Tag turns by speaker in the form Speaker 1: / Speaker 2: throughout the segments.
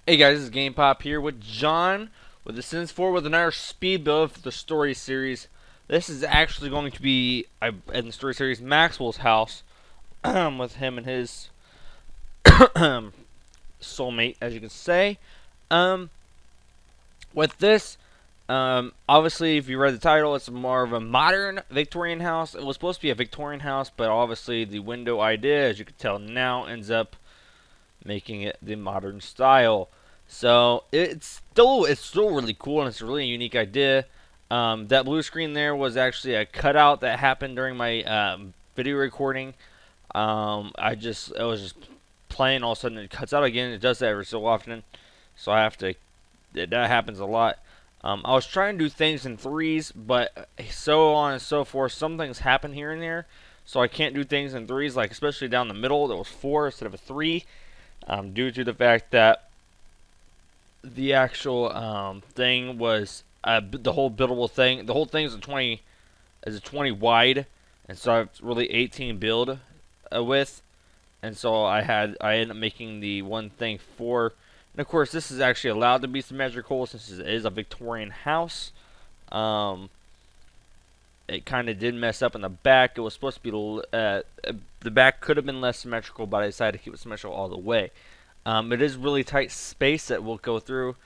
Speaker 1: Hey guys, this is GamePop here with John with The Sims 4 with another speed build for the story series. This is actually going to be, in the story series, Maxwell's house with him and his soulmate, as you can say. Um, with this, obviously, if you read the title, it's more of a modern Victorian house. It was supposed to be a Victorian house, but obviously the window idea, as you can tell now, ends up making it the modern style. So it's still really cool and it's a really unique idea. That blue screen there was actually a cutout that happened during my video recording. I was just playing, all of a sudden it cuts out again. It does that every so often, so I have to. That happens a lot. I was trying to do things in threes, but so on and so forth. Some things happen here and there, so I can't do things in threes. Like especially down the middle, there was four instead of a three, due to the fact that the actual thing was the whole buildable thing. The whole thing is a 20 wide, and so it's really 18 build width. And so I ended up making the one thing for. And of course, this is actually allowed to be symmetrical since it is a Victorian house. Um, it kind of did mess up in the back. It was supposed to be the back could have been less symmetrical, but I decided to keep it symmetrical all the way. It is really tight space that we'll go through.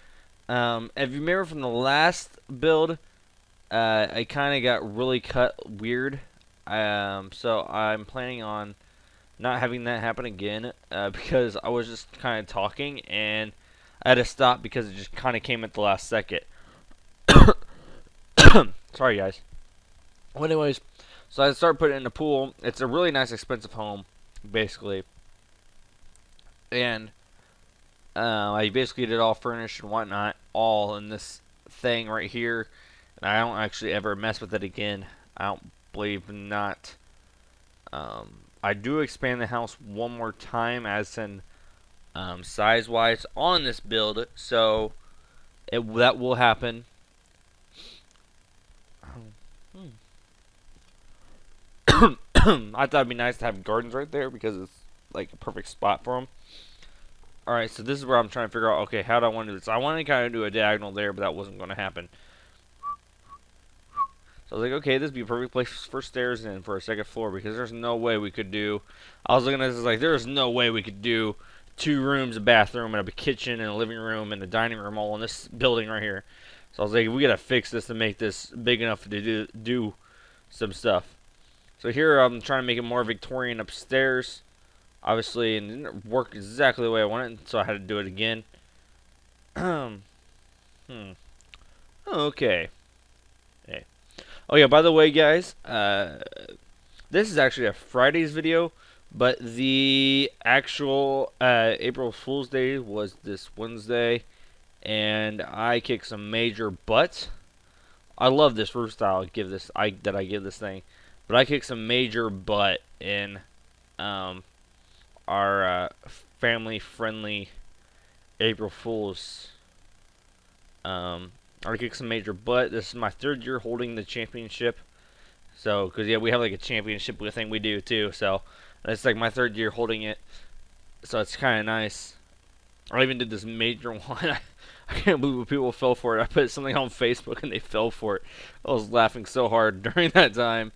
Speaker 1: If you remember from the last build, I kind of got really cut weird. So I'm planning on not having that happen again because I was just kind of talking and I had to stop because it just kind of came at the last second. Sorry, guys. Well, anyways, so I started putting it in the pool. It's a really nice, expensive home, basically. And I basically did it all furnished and whatnot, all in this thing right here. And I don't actually ever mess with it again. I don't believe not. I do expand the house one more time, as in size-wise, on this build. So that will happen. I thought it'd be nice to have gardens right there because it's like a perfect spot for them. Alright, so this is where I'm trying to figure out, okay, how do I want to do this? I wanted to kind of do a diagonal there, but that wasn't going to happen. So I was like, okay, this would be a perfect place for stairs and for a second floor because there's no way we could do. I was looking at this like there's no way we could do 2 rooms, a bathroom, and a kitchen, and a living room, and a dining room all in this building right here. So I was like, we gotta fix this to make this big enough to do some stuff. So here I'm trying to make it more Victorian upstairs, obviously, and it didn't work exactly the way I wanted, so I had to do it again. Okay. Hey. Oh yeah, by the way, guys, this is actually a Friday's video, but the actual April Fool's Day was this Wednesday, and I kicked some major butt. I love this roof style. I give this thing, but I kicked some major butt in um, our family-friendly April Fool's. I kicked some major butt. This is my 3rd year holding the championship. So, because yeah, we have like a championship thing we do too. So, it's like my 3rd year holding it. So it's kind of nice. I even did this major one. I can't believe people fell for it. I put something on Facebook and they fell for it. I was laughing so hard during that time.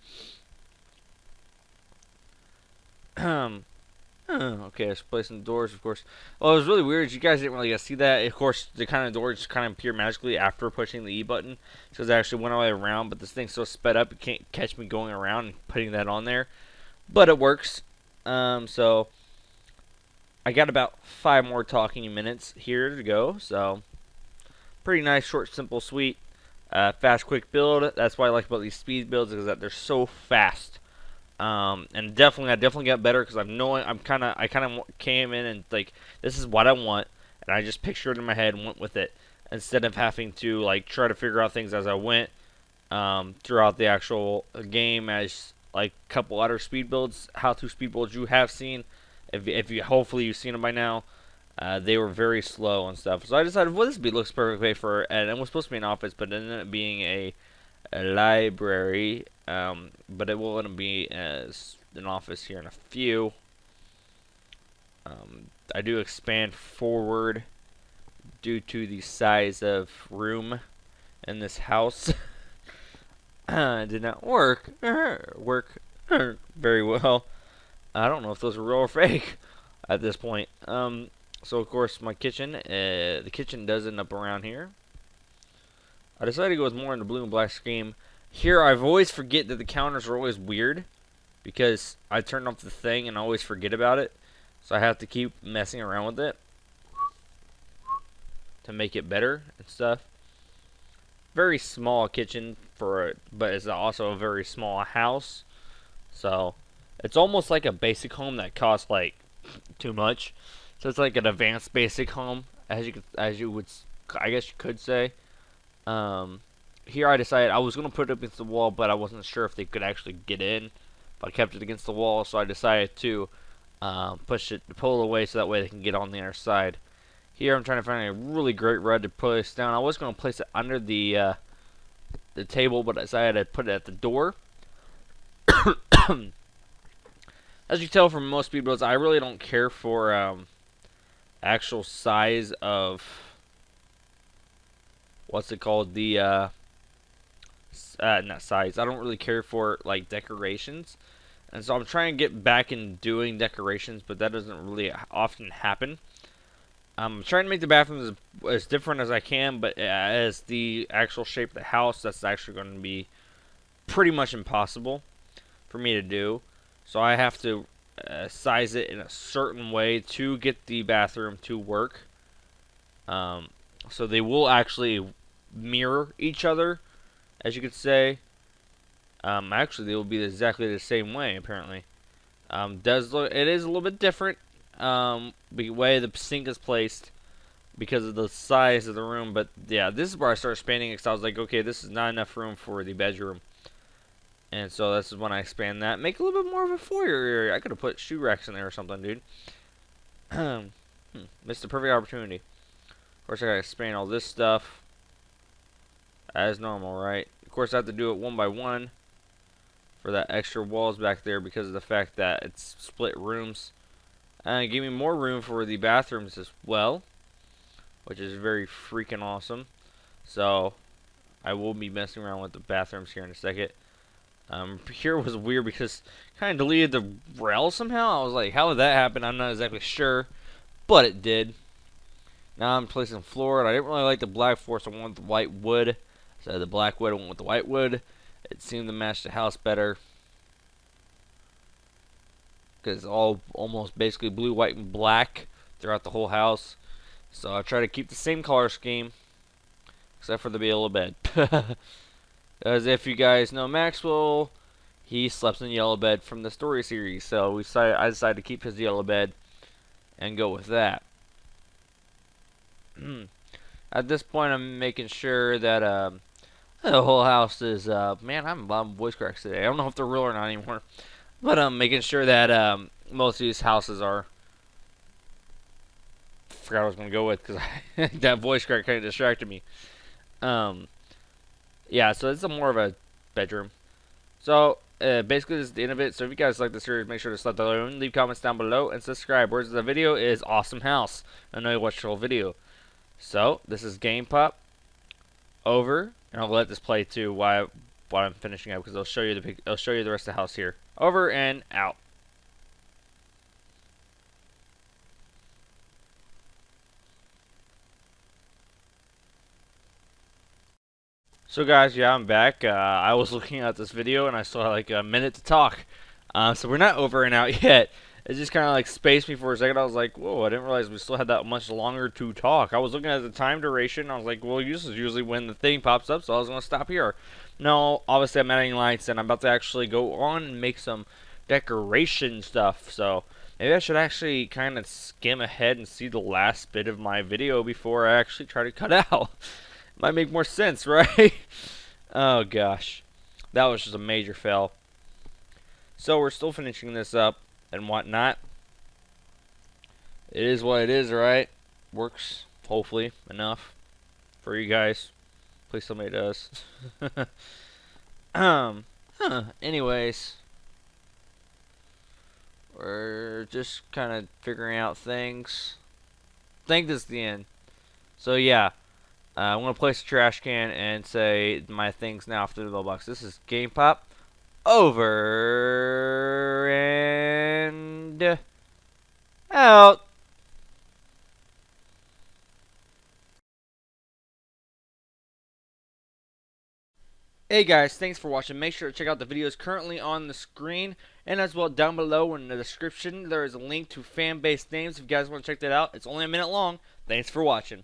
Speaker 1: Okay, let's place some doors, of course. Well, it was really weird. You guys didn't really get to see that. Of course, the kind of doors kind of appear magically after pushing the E button. Because I actually went all the way around, but this thing's so sped up, it can't catch me going around and putting that on there. But it works. So, I got about 5 more talking minutes here to go. So, pretty nice, short, simple, sweet, fast, quick build. That's what I like about these speed builds, is that they're so fast. And I definitely got better because I kind of came in and like, this is what I want, and I just pictured it in my head and went with it instead of having to like try to figure out things as I went throughout the actual game, as like a couple other speed builds, how-to speed builds you have seen. If you hopefully you've seen them by now, they were very slow and stuff. So I decided, well, looks perfect for, and it was supposed to be an office, but it ended up being a library, but it will be as an office here in a few. I do expand forward due to the size of room in this house. Did not work very well. I don't know if those are real or fake at this point. So of course my kitchen, the kitchen does end up around here. I decided to go with more in the blue and black scheme. Here I've always forget that the counters are always weird because I turned off the thing and I always forget about it. So I have to keep messing around with it to make it better and stuff. Very small kitchen but it's also a very small house. So it's almost like a basic home that costs like too much. So it's like an advanced basic home, I guess you could say. Here I decided I was gonna put it up against the wall, but I wasn't sure if they could actually get in. But I kept it against the wall, so I decided to pull it away so that way they can get on the other side. Here I'm trying to find a really great rug to place down. I was gonna place it under the table, but I decided to put it at the door. As you can tell from most videos, I really don't care for actual size of what's it called, the not size. I don't really care for like decorations, and so I'm trying to get back in doing decorations, but that doesn't really often happen. I'm trying to make the bathrooms as different as I can, but as the actual shape of the house, that's actually going to be pretty much impossible for me to do. So I have to size it in a certain way to get the bathroom to work. So they will actually mirror each other, as you could say. Actually, they will be exactly the same way, apparently. It is a little bit different, the way the sink is placed because of the size of the room. But yeah, this is where I started expanding because I was like, okay, this is not enough room for the bedroom. And so this is when I expand that. Make a little bit more of a foyer area. I could have put shoe racks in there or something, dude. Missed the perfect opportunity. Of course, I gotta expand all this stuff as normal, right? Of course, I have to do it one by one for that extra walls back there because of the fact that it's split rooms. And give me more room for the bathrooms as well, which is very freaking awesome. So I will be messing around with the bathrooms here in a second. Here was weird because kind of deleted the rail somehow. I was like, how did that happen? I'm not exactly sure, but it did. Now I'm placing floor, and I didn't really like the black floor, so I went with the white wood. So the black wood, I went with the white wood. It seemed to match the house better because it's all almost basically blue, white, and black throughout the whole house. So I try to keep the same color scheme, except for the yellow bed. As if you guys know Maxwell, he slept in the yellow bed from the story series. So I decided to keep his yellow bed and go with that. At this point, I'm making sure that the whole house is man, I'm voice cracks today. I don't know if they're real or not anymore, but I'm making sure that most of these houses are. Forgot what I was gonna go with because that voice crack kind of distracted me. Yeah, so it's more of a bedroom. So basically, this is the end of it. So if you guys like the series, make sure to slap the like, leave comments down below, and subscribe. Words of the video is awesome house. I know you watched the whole video. So this is GamePop over, and I'll let this play too while I'm finishing up because I'll show you the rest of the house here. Over and out. So guys, yeah, I'm back. I was looking at this video and I still had like a minute to talk. So we're not over and out yet. It just kind of like spaced me for a second. I was like, whoa, I didn't realize we still had that much longer to talk. I was looking at the time duration. I was like, well, this is usually when the thing pops up, so I was going to stop here. No, obviously I'm adding lights and I'm about to actually go on and make some decoration stuff. So maybe I should actually kind of skim ahead and see the last bit of my video before I actually try to cut out. Might make more sense, right? Oh gosh, that was just a major fail. So we're still finishing this up and whatnot. It is what it is, right? Works, hopefully, enough for you guys. Please somebody does. Anyways, we're just kind of figuring out things. I think this is the end. So yeah, I'm gonna place a trash can and say my things now after the box. This is GamePop over and out. Hey guys, thanks for watching. Make sure to check out the videos currently on the screen, and as well down below in the description there is a link to fan-based names if you guys want to check that out. It's only a minute long. Thanks for watching.